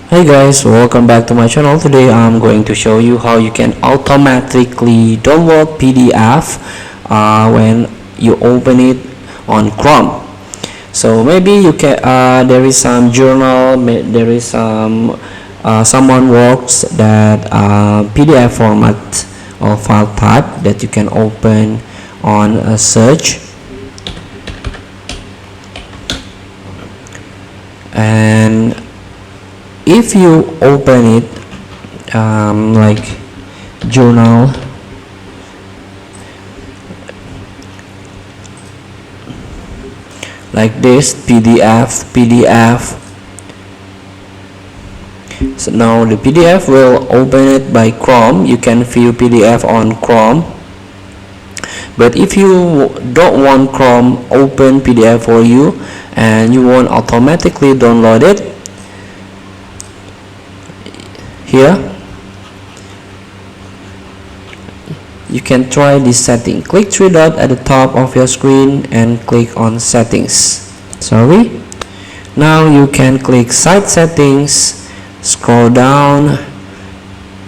Hey guys, welcome back to my channel. Today I'm going to show you how you can automatically download PDF when you open it on Chrome. So maybe you can there is some journal, there is someone works that PDF format or file type that you can open on a search, and if you open it like journal, like this, PDF. So now the PDF will open it by Chrome. You can view PDF on Chrome, but if you don't want Chrome open PDF for you and you want automatically download it, here you can try this setting. Click three dots at the top of your screen and click on settings. Now you can click site settings, scroll down,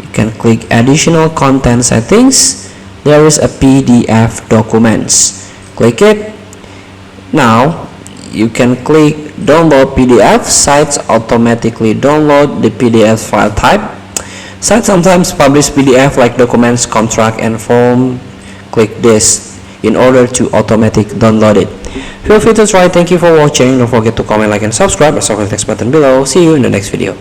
you can click additional content settings. There is a PDF documents, click it. Now you can click download PDF. Sites automatically download the PDF file type. Sites sometimes publish PDF like documents, contract, and form. Click this in order to automatically download it. Feel free to try. Thank you for watching. Don't forget to comment, like, and subscribe. Also click the next button below. See you in the next video.